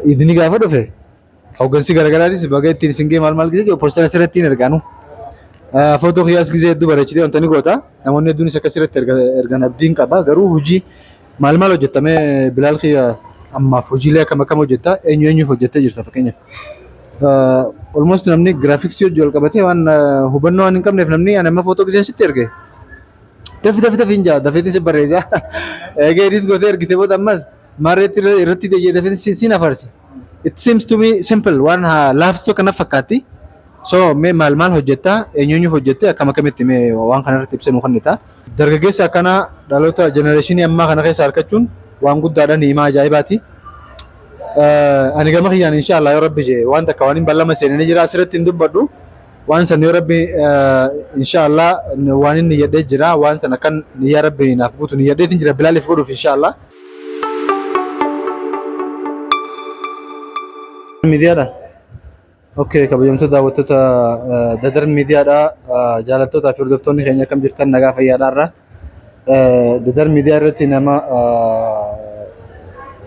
Idni gaafa dhufe hooggansi garaagaraatis baga ittiin singee maal gisee poostara asirratti hin ergaanu. Footoo kiyyaas gisee hedduu bareechitee wanta ni goota. Namoonni hedduunis akkasirratti ergan abdiin qaba. Garuu hojii maal hojjetamee Bilaal kiyya ammaaf hojiilee akkam hojjetta eenyuuf hojjettee jirta fakkeenyaaf. Almost namni giraafiksii hojii wal qabatee waan hubannoo waan hin qabneef namni ani amma footoo giseen sitti erge. Dafi hin jaa dafeetiin si barreessa. Egaa edit gootee ergite booda ammas maarreetti irratti deeyyee dafeetiin siin afarsi. It seems to me simple waan laaftuu kana fakkaatti. So mee maal hojjetta eenyuuf hojjette akkamitti mee waan kana irratti ibsinu kannita. Dargaggeessa akkana dhaloota generation ammaa kana keessa argachuun waan guddaadhaan himaa ajaa'ibaati. Ani gama kiyyaan inshallah yoo rabbi jee waan takka waan hin ballama seenanii jira asirratti hin dubbadhu. Waan san yoo rabbi inshallah waan inni yaadee jira waan san akkan niyyaa rabbi naaf guutu niyyadeetiin jira Bilaaliif godhuuf inshallah. Miidiyaadha. Okay, kabajamtoota daawwattoota Dadar miidiyaadha. Jaalattoota fi hordoftoonni keenya akkam jirtan nagaa fayyaadhaarra. Dadar miidiyaa irratti nama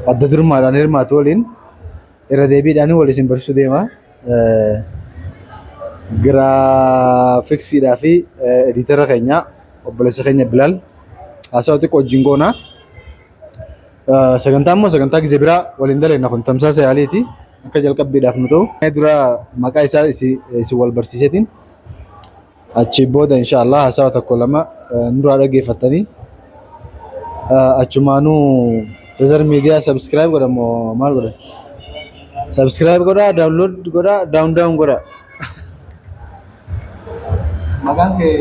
adda durummaadhaan hirmaatu waliin irra deebiidhaan wal isin barsiisuu deema. Giraafiksiidhaa fi editara keenya obboleessa keenya Bilaal haasawaa xiqqoo wajjin goona. Sagantaa immoo sagantaa gisee biraa waliin daleenna kun tamsaasa yaaliiti. Akka jalqabbiidhaaf nu ta'u. Dura maqaa isaa isin wal barsiisetiin achi booda inshallah haasawaa tokko lama nuraa dhaggeeffattanii achumaanuu Dadar miidiyaa subscribe godha moo maal godha? Subscribe godha, download godha, down godha. Maqaan kee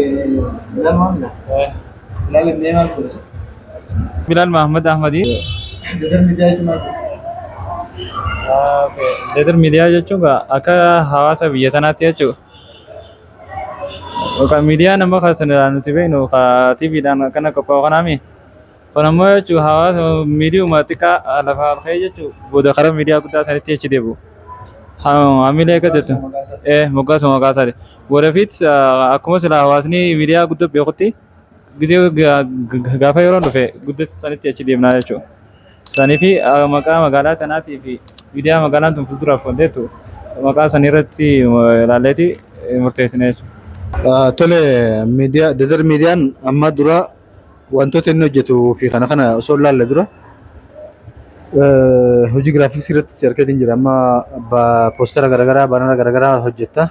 Bilaal maamila? Bilaal inni maal godha? Bilal Muhammad Ahmadi. Dadar miidiyaa jechuun maal? Dadar miidiyaa jechuun akka hawaasa biyya tanaatti jechuudha. Miidiyaa nama kan nuti beeknu TVdhaan akkana qophaa'u kanaami. Kun ammoo jechuun hawaasa miidiyuma xiqqaa lafa halkee jechuun booda karaa miidiyaa guddaa sanitti achi deebi'u. Hamilee akka jettu moggaasuma maqaasaati. Boodafis akkuma sila hawaasni miidiyaa guddoo beekutti gisee gaafa yeroo dhufe guddatti sanitti achi deemnaa jechuudha. Sanii fi maqaa magaalaa kanaatii fi miidiyaa magaalaan tun fuulduraaf wanteettu maqaa sanii irratti ilaalleeti murteessine jechuudha. Tole miidiyaa Dadar miidiyaan amma dura wantoota inni hojjetu fi kana osoo ilaalle dura hojii giraafiksii irratti si argatiin jira. Amma poostara garaagaraa baanara garaagaraa hojjetta.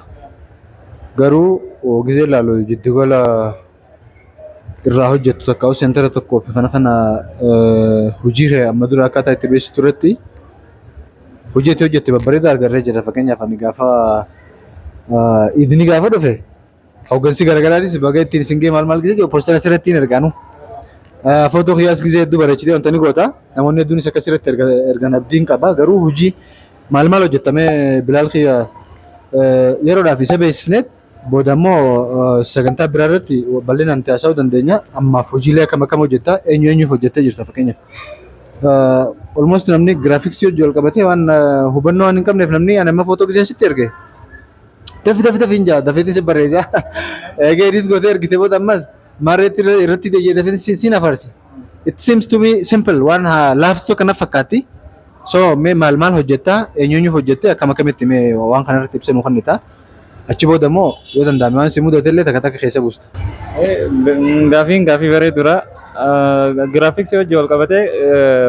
Garuu gisee ilaalu jiddugala irraa hojjettu takka seentara tokkoo fi kana hojii amma dura akkaataa itti beeksistu irratti hojjette babbareedaa argarree jira. Fakkeenyaaf ani gaafa idni gaafa dhufe hooggansi garaagaraatis baga ittiin singee maal gisee poostara asirratti hin ergaanu. Footoo kiyyaas gisee hedduu bareechitee wanta ni goota. Namoonni hedduunis akkasirratti ergan abdiin qaba. Garuu hojii maal hojjetamee Bilaal kiyya yeroodhaaf isa beeksisneet booda immoo sagantaa biraa irratti bal'inaan taasisuu dandeenya. Ammaaf hojiilee akkam hojjetta eenyuuf hojjettee jirta fakkeenyaaf. Almost namni giraafiksii hojii wal qabatee waan hubannoo waan hin qabneef namni ani amma footoo giseen sitti erge. Dafi hin jaa dafeetiin si barreessa. Egaa edit gootee ergite booda ammas maarreetti irratti deeyyee dafeetiin siin afarsi. It seems to me simple waan laaftuu kana fakkaatti. So mee maal hojjetta eenyuuf hojjette akkamitti mee waan kana irratti ibsinu kannita. Achi booda immoo yoo danda'ame waan si mudate illee takka keessa buusta. Gaafii bareedura. Giraafiksii hojii wal qabatee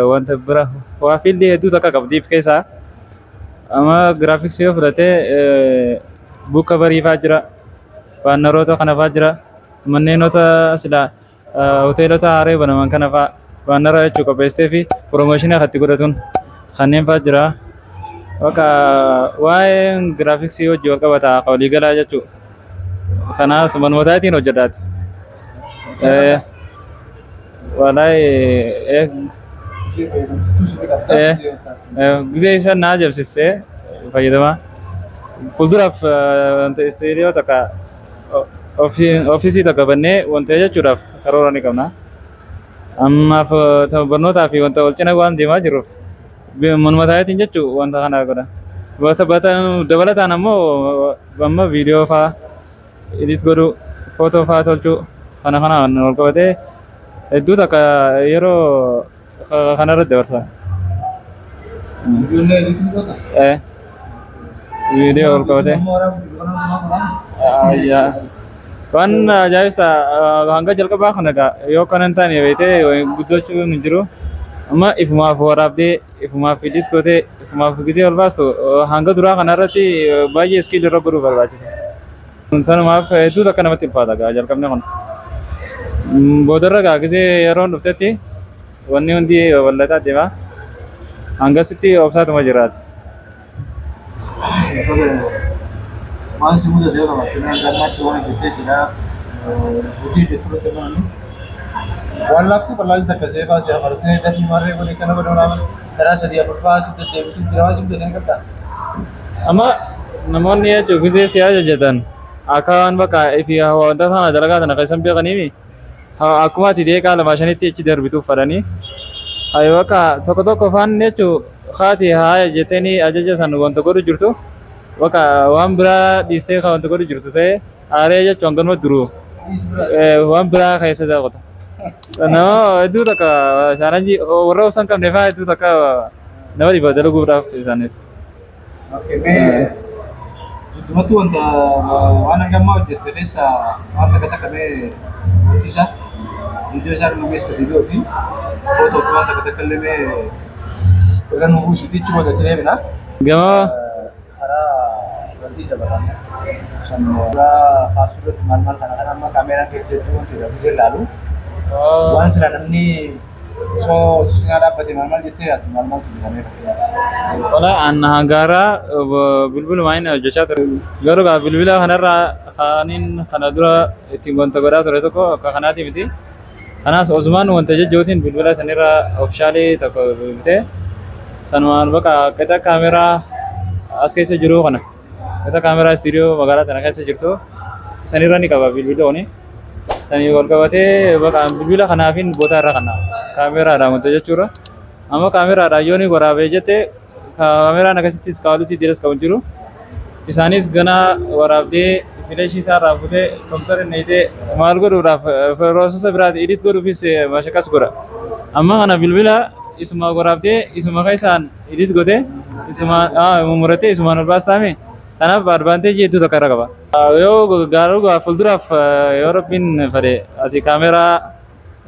wanta bira waa fiildii hedduu takka qabdiif keessaa. Amma giraafiksii yoo fudhatee buka bariifaa jira. Baannaroota kanafaa jira. Manneenota silaa hoteelota haaree banaman kanafaa baannara jechuu qopheessee fi piroomooshinii akkatti godhatuun kanneen fa'aa jira. Bakka waa'een giraafiksii hojii wal qabataa akka waliigalaa jechuudha. Kanaas manmootaatiin hojjedhaati. Gisee isa naa jabsisee fayyadamaa. Fuulduraaf wanta istiidiyoo takka ofiisii takka bannee wanta jechuudhaaf karoora ni qabna. Ammaaf barnootaa fi wanta wal cina waan deemaa jiruuf manmootaatiin jechuun wanta kana godha. Dabalataan ammoo amma viidiyoo fa'aa edit godhuu, footoo fa'aa tolchuu kana wal qabatee hedduu takka yeroo kanarratti dabarsa. Ijoollee ediitii goota. Viidiyoo ol qabate. Ayyaa. Waan ajaa'ibsa hanga jalqabaa kana egaa yoo kana hin taane beekte guddachuu hin jiru. Amma ifumaaf waraabdee ifumaaf fidit gootee ifumaaf gisee ol baastu hanga duraa kanarratti baay'ee iskiil irra godhuu barbaachisa. Sanumaaf hedduu takka namatti ulfaata egaa jalqabne kun. Boodarra egaa gisee yeroon dhuftetti wanni hundi babal'ataa deema. Hangasitti obsaatuma jiraata. Waan si mudatee qaba. Kennaan gammaatti waan hojjetee jira. Hojii hojjetu irratti bananii. Waan laaftuu bal'aa takka seefaa si afarsee dafii marree walii kana godhuu laaman karaa sadii afurfaa asitti deddeebisuun jira waan si mudatee qabdaa. Amma namoonni jechuun gisee si hojjetan akka waan bakka fi wanta sana dalagaa sana keessan beekaniimi akkuma ati deeqaa lama shanitti achi darbituuf fadhanii bakka tokko tokko faan jechuun haati haa jettanii ajaja san wanta godhu jirtu bakka waan biraa dhiistee wanta godhu jirtu ta'ee aaree jechuun ganuma duruu waan biraa keessa daaqota. Nama hedduu takka shaaranjii warra obsan qabne fa'aa hedduu takka nama dhiba dalaguudhaaf isaaniif. Jiddumatti wanta waan hangammaa hojjette keessa waan takka takka mee wanti isaa viidiyoo isaa dhumeessa viidiyoo fi footoo fi waan takka takka illee mee irra nu buusitichi godhatti deemina. Gama karaa wanti dabalame suuraa kaasuu irratti maal maal kana kana amma kaameeraan keessatti wanti gisee ilaalu waan sila namni osoo cinaa dhaabbate maal maal jettee yaaddu maal maaltu jedhamee fakkeenya. wala an hangara bilbil main hojjechaa ture garuu gaa bilbila kanarraa kaaniin kana dura ittiin wanta godhaa ture tokko akka kanaati miti. Kanaas osumaan wanta jejjootiin bilbila sanirra ofishaalii tokko bitee sanumaan bakka qixa kaameraa as keessa jiru kana qixa kaameraa istiidiyoo magaalaa tana keessa jirtu sanirra ni qaba bilbilooni. Sanii wal qabatee bakka bilbila kanaafin boota irra kana kaameraadhaan wanta jechuudha. Amma kaameraadhaan yoo ni waraabee jettee kaameraan akkasittis kaaluutti diras qabu jiru. Isaanis gana waraabdee fileeshii isaa irraa fuutee kompiitara neetee maal godhuudhaaf piroosesa biraati edit godhuufis mashaqas godha. Amma kana bilbila isuma waraabdee isuma keessaan edit godhee isuma muratee isumaan ol baasaame. Kanaaf advaanteejii hedduu takka irra qaba. Yoo garuu fuulduraaf yoo rabbiin fedhe ati kaameraa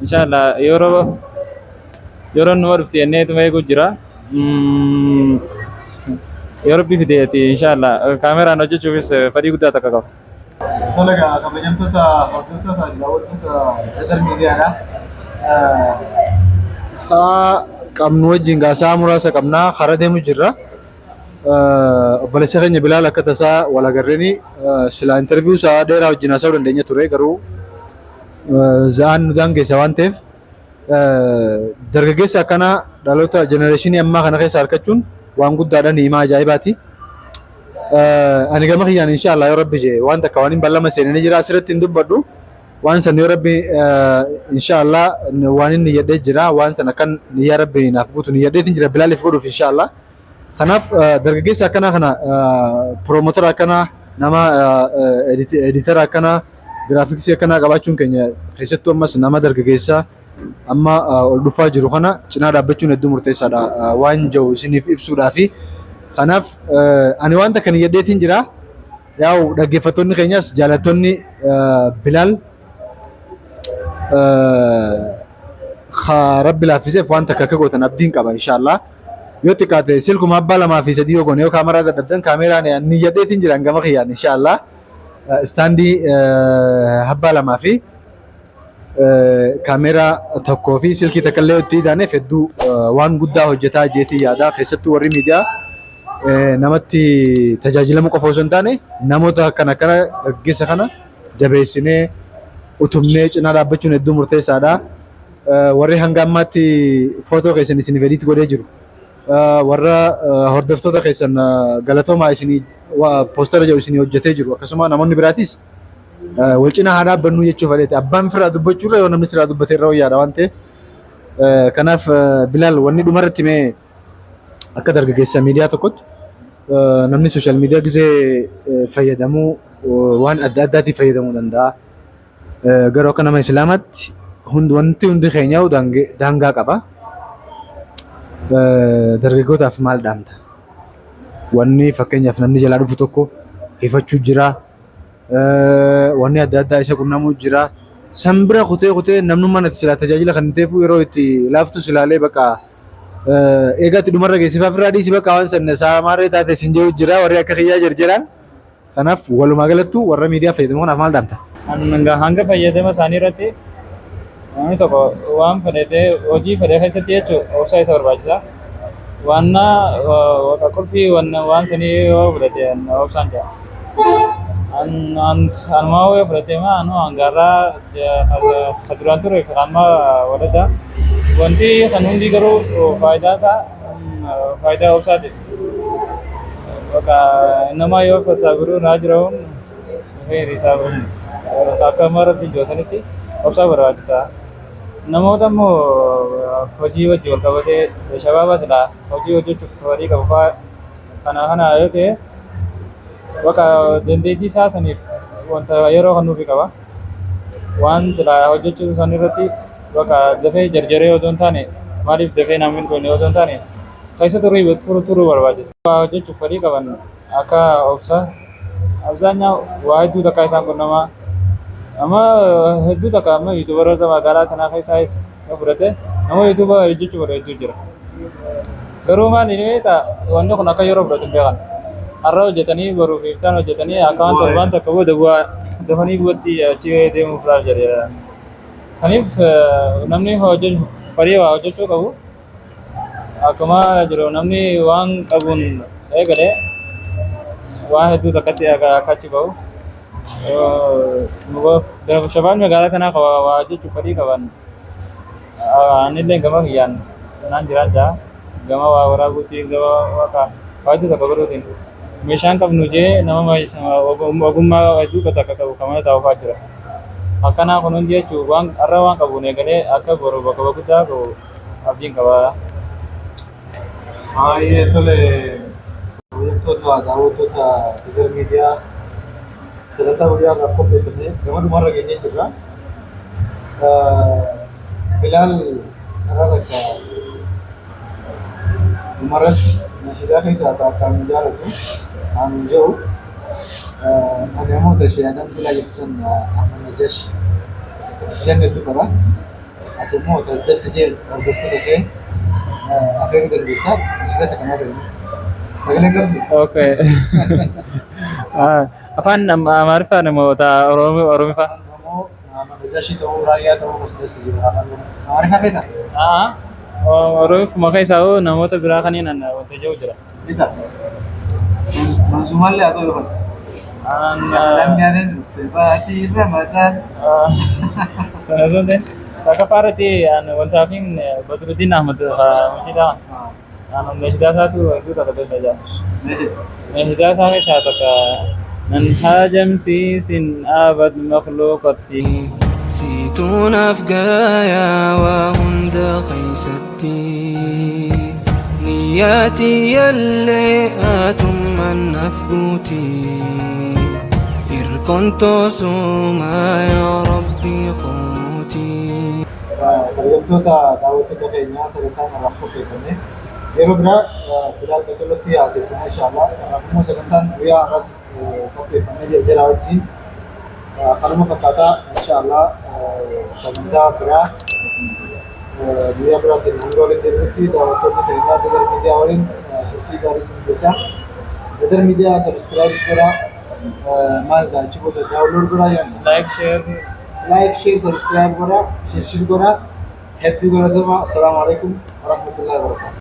inshaallah yeroo numa dhufti jennee ituma eeguu jira. Yoo rabbii fide ati inshaallah kaameraan hojjechuufis fedhii guddaa takka qaba. Tola egaa kabajamtoota hordoftoota daawwattoota Dadar Miidiyaadha. Sa'a qabnu wajjin gaa sa'a muraasa qabnaa karaa deemu jirra. Obboleessa keenya Bilaal akka tasaa wal agarreeni silaa interviyuu sa'a dheeraa wajjin haasa'uu dandeenya ture garuu za'aan nu daangeessa waan ta'eef dargaggeessa akkana dhaloota jenereeshinii ammaa kana keessa argachuun waan guddaadha ni'imaa ajaa'ibaati. Ani gama kiyyaan inshaallah yoo rabbi jee waan takka waan hin ballama seenanii jira asirratti hin dubbadhu waan san yoo rabbi inshaallah waan inni yaadee jira waan san akkan niyyaa rabbi naaf guutu niyyaadeetiin jira Bilaaliif godhuuf inshaallah. Kanaaf dargaggeessa akkana kana promootora akkana nama editara akkana giraafiksii akkana qabaachuun keenya keessattuu ammas nama dargaggeessa amma ol dhufaa jiru kana cinaa dhaabbachuun hedduu murteessaadha waan jiru isiniif ibsuudhaafi. Kanaaf ani waan takka niyyaadeetiin jira yaa'u dhaggeeffattoonni keenyas jaalattoonni Bilaal rabbi laaffiseef waan takka akka gootan abdiin qaba inshaallah. Yoo xiqqaate silkuma abbaa lamaa fi sadii yoo goone yoo kaameraa dadhabdan kaameraan niyyaadeetiin jiran gama kiyyaan inshaallah istaandii abbaa lamaa fi kaameraa tokkoo fi silkii takka illee itti hidhaaneef hedduu waan guddaa hojjetaa jeetii yaada keessattuu warri miidiyaa namatti tajaajilamu qofa osoo hin taane namoota akkana dargaggeessa kana jabeessinee utumnee cinaa dhaabbachuun hedduu murteessaadha. Warri hanga ammaatti footoo keessan isiniif ediit godhee jiru. Warra hordoftoota keessan galatoomaa isinii poostara jedhu isinii hojjetee jiru akkasuma namoonni biraatis wal cinaa haa dhaabbannu jechuuf fedheeti abbaan firaa dubbachuurra yoo namni siraa dubbatee irra wayyaadha waan ta'eef kanaaf Bilaal wanni dhumarratti mee akka dargaggeessa miidiyaa tokkotti namni sooshaal miidiyaa gisee fayyadamuu waan adda addaatiif fayyadamuu danda'a. Garuu akka nama islaamaatti wanti hundi keenya daangaa qaba. dargaggootaaf maal dhaamta? Wanni fakkeenyaaf namni jalaa dhufu tokko ifachuu jira. Wanni adda addaa isa qunnamuu jira. San bira kutee namnummaan ati silaa tajaajila kan ta'eef yeroo itti laaftu silaalee bakka eegaatti dhumarra geessifaaf irraa dhiisi bakka waan sanne saamaarree taate sin jiru jira warri akka kiyyaa jirjiran. Kanaaf walumaa galattuu warra miidiyaa fayyadamu kanaaf maal dhaamta? Hanga fayyadama isaanii irratti namni tokko waan fedhatee hojii fedhe keessatti jechuun obsa isa barbaachisa. Wanna qulfii waan sanii yoo fudhate obsaan jira. Anumaa yoo fudhate anu hangarraa duraan ture amma walada wanti kan hundi garuu faayidaa isaa faayidaa obsaati. Bakka nama yoo fasaabiru naa jiraun isaa akka mara biyya sanitti obsaa barbaachisaa. Namoota immoo hojii wajjin wal qabatee shabaaba silaa hojii hojjechuuf walii qabu fa'aa kana yoo ta'e bakka dandeettii isaa saniif wanta yeroo kan nuufi qaba. Waan silaa hojjechuu san irratti bakka dafee jarjaree osoo hin taane maaliif dafee namni kun osoo hin taane keessa turuu barbaachisa. Hojjechuuf walii qaban akka obsa abzaanyaa waa hedduu takka isaan qunnamaa. Amma hedduu takka amma yuutuubaroota magaalaa kanaa keessaayis yoo fudhate nama yuutuuba hojjechuu godhu hedduu jira. Garuu maali wanni kun akka yeroo fudhatu hin beekan. Har'a hojjetanii boruuf iftaan hojjetanii akka waan torbaan takka booda bu'aa dafanii bu'atti achi deemuuf laal jedheera. Kanaaf namni farii waa hojjechuu qabu akkuma jiru namni waan qabuun eegalee waan hedduu takkatti akka achi ba'u. Shabaabni magaalaa kanaa waa hojjechuuf farii qaban anillee gama kiyyaan naan jiraan jaa gama waa waraabuutiin gama waa hedduu takka godhuutiin meeshaan qabnu jee nama ogummaa hedduu takka qabu kamana taa'uufaa jira. Akkanaa kun hundi jechuun waan har'a waan qabuun eegalee akka boru bakka guddaa qabu abdiin qaba. Baay'ee tole hojjettoota daawwattoota Digital Miidiyaa sadarkaa guyyaa irraa qopheeffannee gama dhumarra geenyee jirra. Bilaal karaa takka dhumarratti nashiidaa keessaa akkaan jaalatu anu jedhu ani ammoo tashee adam bilaa jettu san amma najash isheen hedduu qaba. Ati immoo dassa jee hordoftoota kee afeeruu dandeessaa nashiida kanaa fayyadamu. Sagaleen qabdu? Okay. Afaan Amaariffaa namoota Oromiffaa? Najashi ta'uu raayyaa ta'uu gosa dassa jiru. Amaariffaa feeta? Oromiffuma keessaa namoota biraa kaniin wanta jiru jira. Bita. Mansuumaallee haa ta'u dhufan. Lammi adan dhufte baatii Ramadaan. Sana sun ta'e takka faarratti wantaa fi Badruddin Ahmad Mashidaa. Mashidaa isaatu hedduu takka danda'aa. Mashidaa isaa keessaa takka منهاج مسيس أبد مخلوقتي سيتون أفقايا وهند قيستي نياتي يلي آتم من نفقوتي إركنتو سوما يا ربي قوتي Fayyadamtoota daawwattoota keenyaa sadarkaa irraa qopheeffannee yeroo biraa Bilaal Qaxalootti haasessina inshaallah. Kanaaf immoo sagantaan guyyaa irratti qopheeffannee jira wajjin kanuma fakkaataa inshaallah sagantaa biraa guyyaa biraatiin hanga walitti deebinutti daawwattoonni keenyaa Digital Miidiyaa waliin turtii gaarii isin jechaa. Digital Miidiyaa sabiskiraayibis godhaa maal achi booda daawunlood godhaa yaadna. Like, share, subscribe godhaa, share godhaa. Hedduu galatoomaa. Assalaamu alaikum warahmatullahi wabarakatuh.